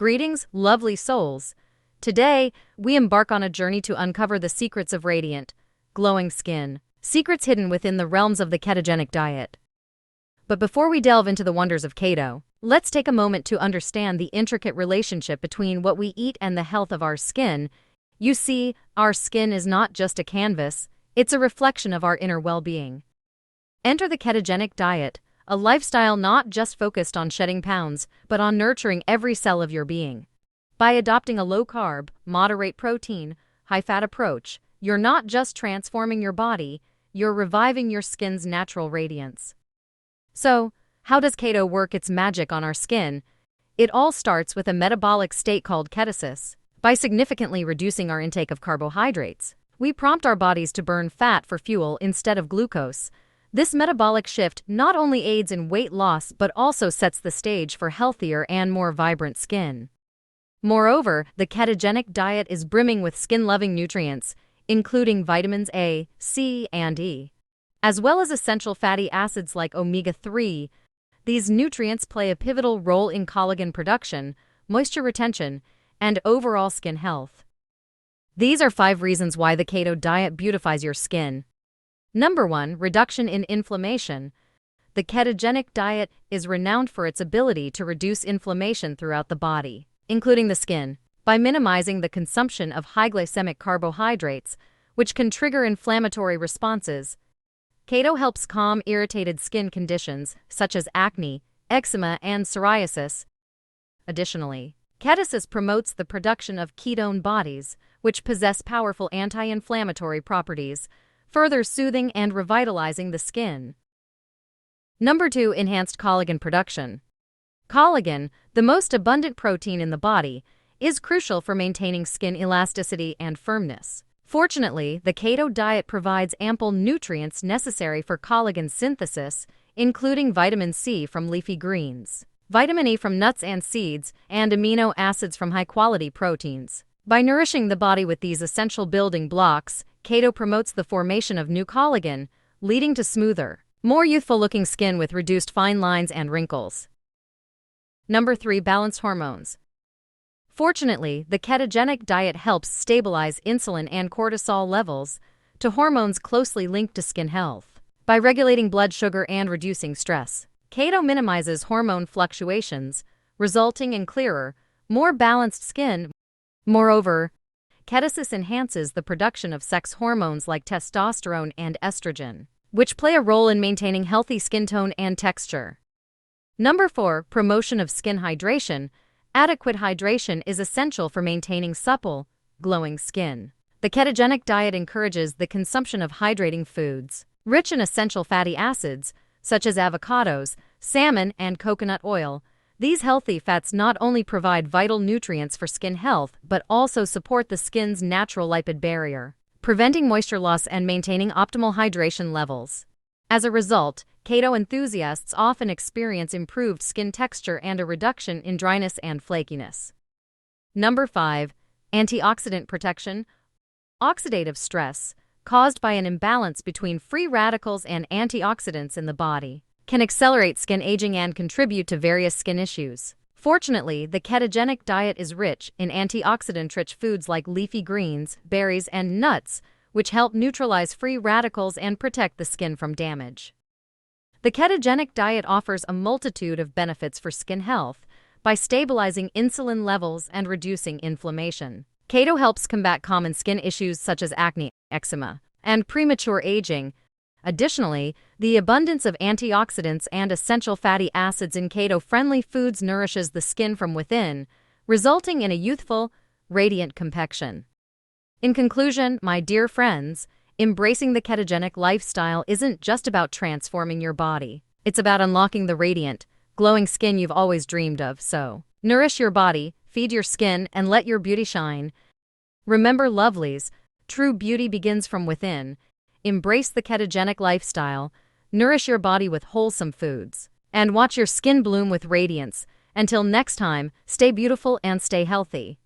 Greetings, lovely souls. Today, we embark on a journey to uncover the secrets of radiant, glowing skin, secrets hidden within the realms of the ketogenic diet. But before we delve into the wonders of keto, let's take a moment to understand the intricate relationship between what we eat and the health of our skin. You see, our skin is not just a canvas, it's a reflection of our inner well-being. Enter the ketogenic diet, a lifestyle not just focused on shedding pounds, but on nurturing every cell of your being. By adopting a low-carb, moderate protein, high-fat approach, you're not just transforming your body, you're reviving your skin's natural radiance. So, how does keto work its magic on our skin? It all starts with a metabolic state called ketosis. By significantly reducing our intake of carbohydrates, we prompt our bodies to burn fat for fuel instead of glucose. This metabolic shift not only aids in weight loss but also sets the stage for healthier and more vibrant skin. Moreover, the ketogenic diet is brimming with skin-loving nutrients, including vitamins A, C, and E, as well as essential fatty acids like omega-3. These nutrients play a pivotal role in collagen production, moisture retention, and overall skin health. These are 5 reasons why the keto diet beautifies your skin. Number 1. Reduction in inflammation. The ketogenic diet is renowned for its ability to reduce inflammation throughout the body, including the skin, by minimizing the consumption of high glycemic carbohydrates, which can trigger inflammatory responses. Keto helps calm irritated skin conditions such as acne, eczema, and psoriasis. Additionally, ketosis promotes the production of ketone bodies, which possess powerful anti-inflammatory properties, further soothing and revitalizing the skin. Number 2. Enhanced collagen production. Collagen, the most abundant protein in the body, is crucial for maintaining skin elasticity and firmness. Fortunately, the keto diet provides ample nutrients necessary for collagen synthesis, including vitamin C from leafy greens, vitamin E from nuts and seeds, and amino acids from high-quality proteins. By nourishing the body with these essential building blocks, keto promotes the formation of new collagen, leading to smoother, more youthful-looking skin with reduced fine lines and wrinkles. Number 3. Balanced hormones. Fortunately, the ketogenic diet helps stabilize insulin and cortisol levels, two hormones closely linked to skin health. By regulating blood sugar and reducing stress, keto minimizes hormone fluctuations, resulting in clearer, more balanced skin. Moreover, ketosis enhances the production of sex hormones like testosterone and estrogen, which play a role in maintaining healthy skin tone and texture. Number 4. Promotion of skin hydration. Adequate hydration is essential for maintaining supple, glowing skin. The ketogenic diet encourages the consumption of hydrating foods, rich in essential fatty acids, such as avocados, salmon, and coconut oil. These healthy fats not only provide vital nutrients for skin health but also support the skin's natural lipid barrier, preventing moisture loss and maintaining optimal hydration levels. As a result, keto enthusiasts often experience improved skin texture and a reduction in dryness and flakiness. Number 5. Antioxidant protection. Oxidative stress, caused by an imbalance between free radicals and antioxidants in the body, can accelerate skin aging and contribute to various skin issues. Fortunately, the ketogenic diet is rich in antioxidant-rich foods like leafy greens, berries, and nuts, which help neutralize free radicals and protect the skin from damage. The ketogenic diet offers a multitude of benefits for skin health by stabilizing insulin levels and reducing inflammation. Keto helps combat common skin issues such as acne, eczema, and premature aging. Additionally, the abundance of antioxidants and essential fatty acids in keto-friendly foods nourishes the skin from within, resulting in a youthful, radiant complexion. In conclusion, my dear friends, embracing the ketogenic lifestyle isn't just about transforming your body. It's about unlocking the radiant, glowing skin you've always dreamed of. So, nourish your body, feed your skin, and let your beauty shine. Remember, lovelies, true beauty begins from within. Embrace the ketogenic lifestyle, nourish your body with wholesome foods, and watch your skin bloom with radiance. Until next time, stay beautiful and stay healthy.